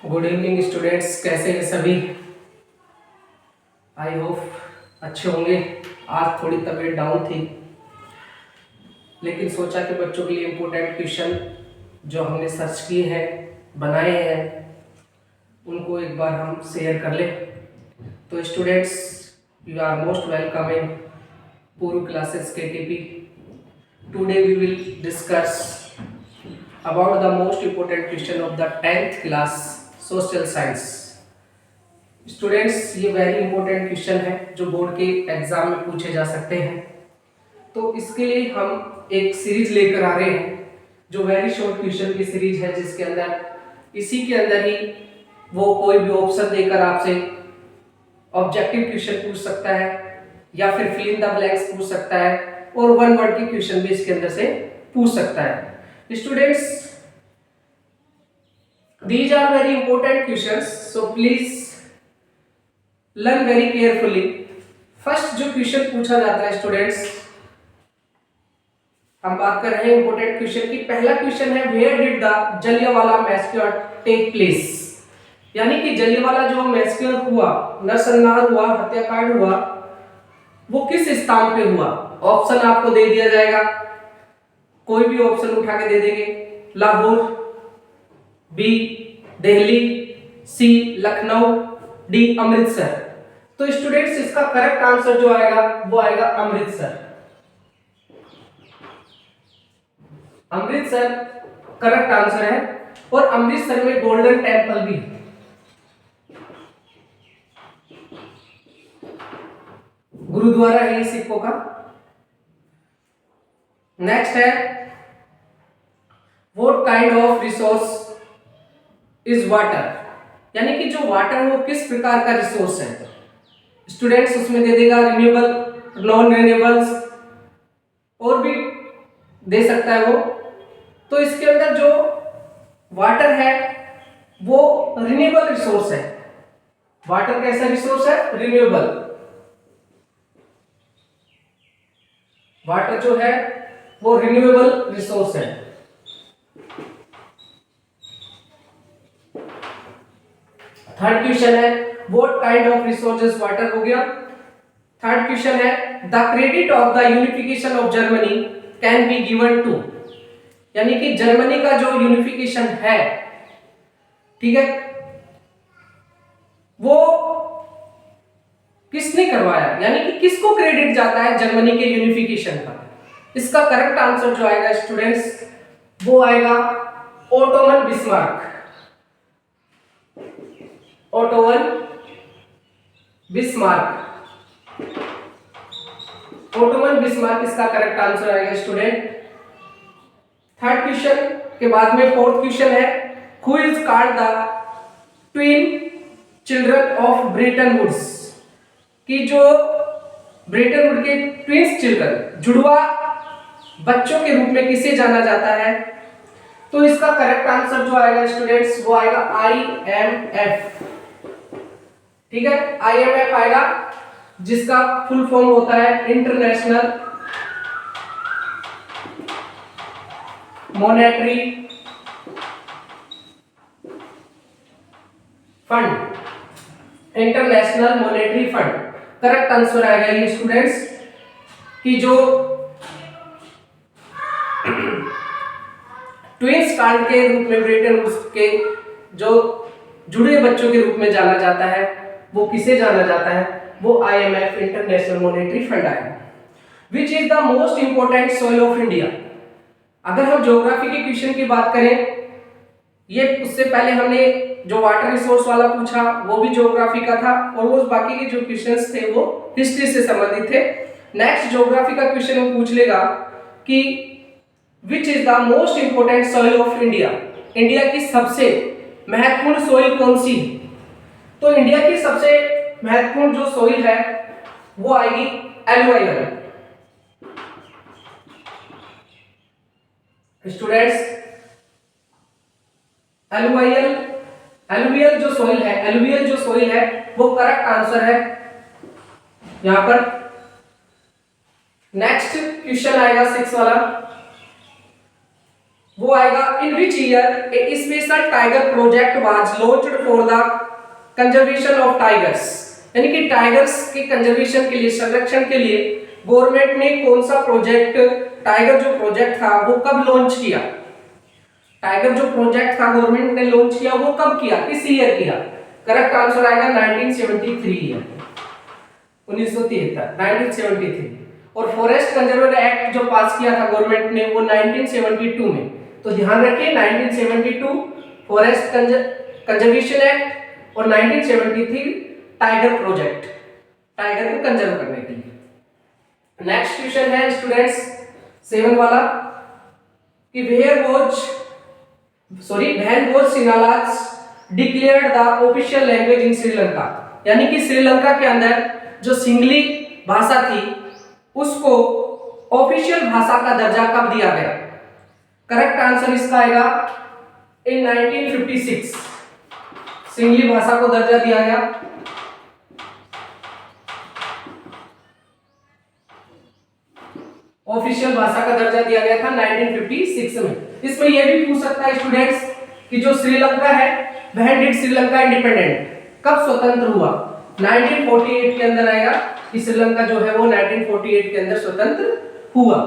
Good evening students, कैसे हैं सभी। आई होप अच्छे होंगे। आज थोड़ी तबीयत डाउन थी, लेकिन सोचा कि बच्चों के लिए इम्पोर्टेंट क्वेश्चन जो हमने सर्च किए हैं, बनाए हैं, उनको एक बार हम शेयर कर लें। तो students, you are most welcome in Purv classes KTP। Today we will discuss about the most important question of the 10th class social science। Students, ये वेरी इंपॉर्टेंट क्वेश्चन है जो बोर्ड के एग्जाम में पूछे जा सकते हैं। तो इसके लिए हम एक सीरीज लेकर आ रहे हैं जो वेरी शॉर्ट क्वेश्चन की सीरीज है, जिसके अंदर इसी के अंदर ही वो कोई भी ऑप्शन देकर आपसे ऑब्जेक्टिव क्वेश्चन पूछ सकता है या फिर फिल इन द ब्लैंक्स पूछ सकता है और वन वर्ड के क्वेश्चन भी इसके अंदर से पूछ सकता है। Students, these are very important questions, so please learn very carefully। First जो क्वेश्चन पूछा जाता है स्टूडेंट्स, हम बात कर रहे हैं इंपॉर्टेंट क्वेश्चन की। पहला क्वेश्चन है, where did the Jallianwala massacre take place. यानी कि जलियांवाला जो मैसेकर हुआ, नरसंहार हुआ, हत्याकांड हुआ, वो किस स्थान पे हुआ। ऑप्शन आपको दे दिया जाएगा, कोई भी ऑप्शन उठा के दे देंगे। लाहौर, बी दिल्ली, सी लखनऊ, डी अमृतसर। तो स्टूडेंट्स, इसका करेक्ट आंसर जो आएगा वो आएगा अमृतसर। अमृतसर करेक्ट आंसर है। और अमृतसर में गोल्डन टेम्पल भी है। गुरुद्वारा है सिखों का। नेक्स्ट है, what kind of resource is water. यानी कि जो वाटर वो किस प्रकार का रिसोर्स है। स्टूडेंट्स, उसमें दे देगा रिन्यूएबल, नॉन रिन्यूएबल्स और भी दे सकता है वो। तो इसके अंदर जो वाटर है वो रिन्यूएबल रिसोर्स है। वाटर कैसा रिसोर्स है? रिन्यूएबल। वाटर जो है वो रिन्यूएबल रिसोर्स है। थर्ड क्वेश्चन है, what kind of resources water हो गया। थर्ड क्वेश्चन है, the credit of the unification of Germany can be given to. यानी कि जर्मनी का जो यूनिफिकेशन है, ठीक है, वो किसने करवाया। यानी कि किसको क्रेडिट जाता है जर्मनी के यूनिफिकेशन का। इसका करेक्ट आंसर जो आएगा स्टूडेंट्स, वो आएगा Ottoman Bismarck. Ottoman Bismarck. Ottoman Bismarck इसका करेक्ट आंसर आएगा स्टूडेंट। थर्ड क्वेश्चन के बाद में फोर्थ क्वेश्चन है, who is called the twin children of Bretton Woods. कि जो ब्रेटन वुड के ट्विंस चिल्ड्रन, जुड़वा बच्चों के रूप में किसे जाना जाता है। तो इसका करेक्ट आंसर जो आएगा स्टूडेंट्स, वो आएगा IMF। ठीक है, IMF आएगा, जिसका फुल फॉर्म होता है international monetary fund. International monetary fund correct answer आएगा ये स्टूडेंट्स। कि जो ट्विंस कांड के रूप में ब्रेटन वुड्स के जो जुड़े बच्चों के रूप में जाना जाता है, वो किसे जाना जाता है, वो IMF इंटरनेशनल मॉनेटरी फंड आएगा। Which is the most important soil of India. अगर हम ज्योग्राफी के क्वेश्चन की बात करें, ये उससे पहले हमने जो वाटर रिसोर्स वाला पूछा वो भी ज्योग्राफी का था, और वो बाकी के जो क्वेश्चंस थे वो हिस्ट्री से संबंधित थे। नेक्स्ट ज्योग्राफी का क्वेश्चन वो पूछ लेगा कि which is the most important soil of India. India की सबसे महत्वपूर्ण सॉइल कौन सी है। तो इंडिया की सबसे महत्वपूर्ण जो सॉइल है वो आएगी एलुवियल। स्टूडेंट्स, एलुवियल जो सॉइल है वो करेक्ट आंसर है यहां पर। नेक्स्ट क्वेश्चन आएगा 6 वाला, वो आएगा in which year a special tiger project was launched for the conservation of tigers, यानी कि टाइगर्स के कंजर्वेशन के लिए, संरक्षण के लिए गवर्नमेंट ने कौन सा प्रोजेक्ट, टाइगर जो प्रोजेक्ट था वो कब लॉन्च किया। टाइगर जो प्रोजेक्ट था गवर्नमेंट ने लॉन्च किया वो कब किया, किस ईयर किया। करेक्ट आंसर आएगा 1973 ईयर, 1973, 1973। और फॉरेस्ट कंजर्वेशन एक्ट जो पास किया था गवर्नमेंट ने वो 1972 में। तो ध्यान रखिए 1972 फॉरेस्ट कंजर्वेशन एक्ट और 1973 टाइगर प्रोजेक्ट, टाइगर को कंजर्व करने के लिए। नेक्स्ट क्वेश्चन है स्टूडेंट्स 7 वाला कि when was Sinhalese declared the official language in Sri Lanka, यानी कि श्रीलंका के अंदर जो सिंगली भाषा थी उसको ऑफिशियल भाषा का दर्जा कब दिया गया। करेक्ट आंसर इसका आएगा इन 1956 सिंगली भाषा को दर्जा दिया गया। ऑफिशियल भाषा का दर्जा दिया गया था 1956 में। इसमें यह भी पूछ सकता है स्टूडेंट्स कि जो श्रीलंका है वह डिड श्रीलंका इंडिपेंडेंट, कब स्वतंत्र हुआ। 1948 के अंदर आएगा कि श्रीलंका जो है वो 1948 के अंदर स्वतंत्र हुआ।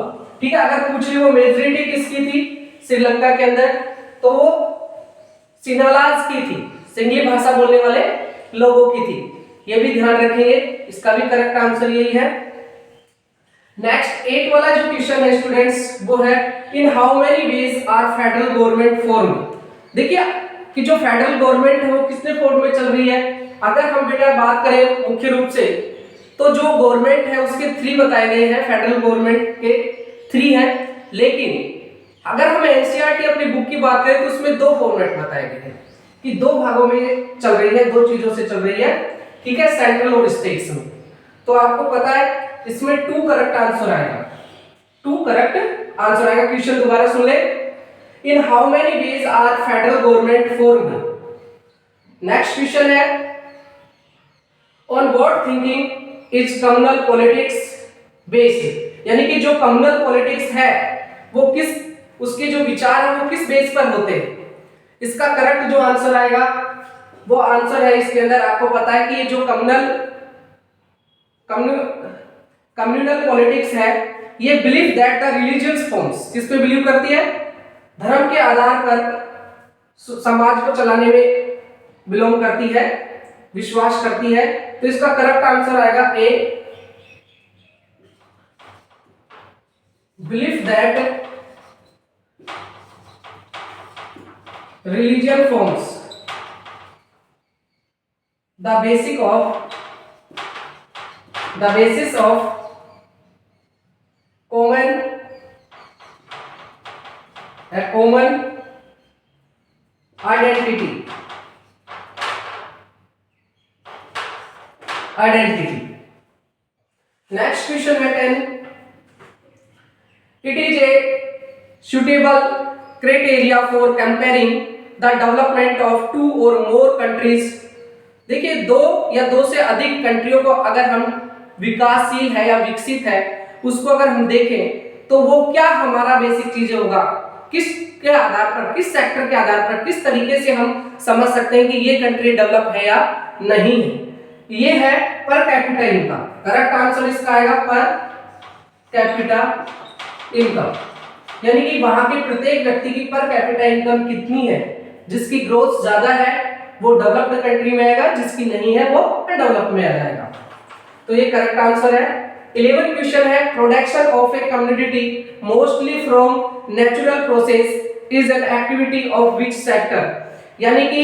ठीक है, अगर पूछ रही वो मेजॉरिटी किसकी थी श्रीलंका के अंदर, तो वो सिंहलाज की थी, सिंगली भाषा बोलने वाले लोगों की थी। ये भी ध्यान रखेंगे, इसका भी करेक्ट आंसर यही है। नेक्स्ट 8 वाला जो क्वेश्चन है स्टूडेंट्स वो है in how many ways are federal government form. देखिए कि जो फेडरल गवर्नमेंट है वो किसने फॉर्म में चल रही है। अगर हम बेटा बात करें मुख्य रूप से तो जो गवर्नमेंट है उसके 3 बताए गए हैं, फेडरल गवर्नमेंट के 3 हैं। लेकिन अगर हम एनसीईआरटी अपनी बुक की बात करें तो उसमें 2 फॉर्मेट बताए गए हैं कि 2 भागों में चल रही है, 2 चीजों से चल रही है। ठीक है, सेंट्रल और स्टेट्स में। तो आपको पता है इसमें 2 करेक्ट आंसर आएगा, 2 करेक्ट आंसर आएगा। क्वेश्चन दोबारा सुन ले, in how many ways are federal government formed. Next question है on what thinking is communal politics based, यानी कि जो कम्युनल पॉलिटिक्स है वो किस, उसके जो विचार है वो किस बेस पर होते हैं। इसका करेक्ट जो आंसर आएगा वो आंसर है इसके अंदर, आपको पता है कि ये जो कम्युनल पॉलिटिक्स है ये believe that the religious forms, किस पे बिलीव करती है, धर्म के आधार पर समाज को चलाने में बिलोंग करती है, विश्वास करती है। तो इसका करेक्ट आंसर आएगा A, believe that religion forms the basis of common identity। Next question है 10, it is a suitable criteria for comparing the development of 2 or more countries। देखिए 2 या 2 से अधिक कंट्रियों को अगर हम विकासशील है या विकसित है उसको अगर हम देखें तो वो क्या हमारा बेसिक चीजें होगा, किस के आधार पर, किस सेक्टर के आधार पर, किस तरीके से हम समझ सकते हैं कि ये कंट्री डेवलप है या नहीं है। ये है per capita income. Correct answer इसका आएगा पर कैपिटा इनकम, यानी कि वहां के प्रत्येक व्यक्ति की पर कैपिटा इनकम कितनी है। जिसकी ग्रोथ ज्यादा है वो डेवलप्ड कंट्री में आएगा, जिसकी नहीं है वो अनडेवलप्ड में आ जाएगा। तो ये करेक्ट आंसर है। 11 क्वेश्चन है production of a community mostly from natural process is an activity of which sector, यानी कि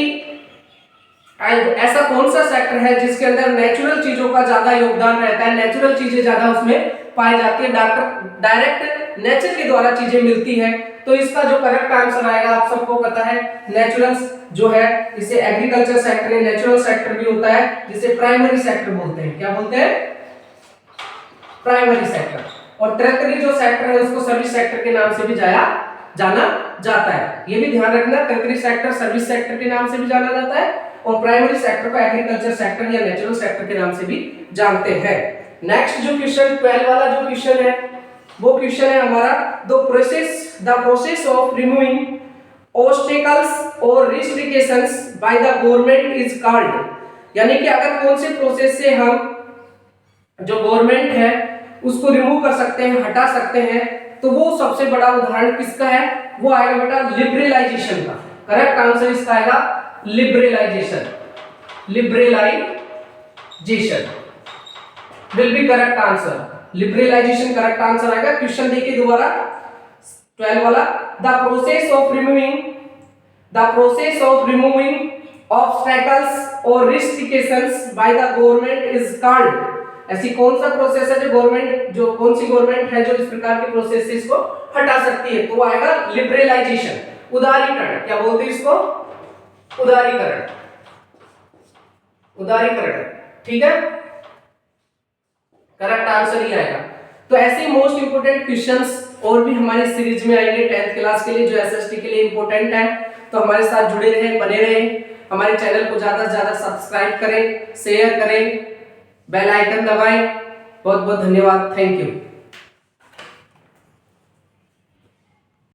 ऐसा कौन सा सेक्टर है जिसके अंदर नेचुरल चीजों का ज्यादा योगदान रहता है, नेचुरल चीजें ज्यादा उसमें पाई जाती है, डायरेक्ट नेचर के द्वारा चीजें मिलती है। तो इसका जो करेक्ट आंसर आएगा आप सबको पता है नेचुरल जो है इसे एग्रीकल्चर सेक्टर या नेचुरल सेक्टर भी होता है, जिसे प्राइमरी सेक्टर बोलते हैं। क्या बोलते हैं, प्राइमरी सेक्टर। और टर्टियरी जो सेक्टर है उसको सर्विस सेक्टर के नाम से भी जाना जाता है। ये भी ध्यान रखना, टर्टियरी सेक्टर सर्विस सेक्टर के नाम से भी जाना जाता है और प्राइमरी सेक्टर को एग्रीकल्चर सेक्टर या नेचुरल सेक्टर के नाम से भी जानते हैं। नेक्स्ट जो क्वेश्चन 12 वाला जो क्वेश्चन है वो क्वेश्चन है हमारा the process of removing obstacles और restrictions by the government is called. यानी कि अगर कौन से प्रोसेस से हम जो गवर्नमेंट है उसको रिमूव कर सकते हैं, हटा सकते हैं, तो वो सबसे बड़ा उदाहरण किसका है? वो आएगा बेटा लिबरलाइजेशन का। करेक्ट आंसर इसका आएगा liberalisation. Liberalisation will be correct answer. Liberalisation correct answer आएगा। क्वेश्चन देखिए दोबारा 12 वाला, the process of removing obstacles और restrictions by the government is called. ऐसी कौन सा प्रोसेस है कौन सी गवर्नमेंट है जो इस प्रकार के प्रोसेस से इसको हटा सकती है? तो वो आएगा लिबरलाइजेशन, उदारीकरण। क्या बोलते हैं इसको? उदारीकरण। उदारीकरण, ठीक है, करेक्ट आंसर ही आएगा। तो ऐसे मोस्ट इंपोर्टेंट क्वेश्चंस और भी हमारी सीरीज में आएंगे 10th क्लास के लिए, जो एसएसटी के लिए इंपॉर्टेंट है। तो हमारे साथ जुड़े रहें, बने रहें। हमारे चैनल को ज्यादा से ज्यादा सब्सक्राइब करें, शेयर करें, बेल आइकन दबाएं। बहुत बहुत धन्यवाद, थैंक यू।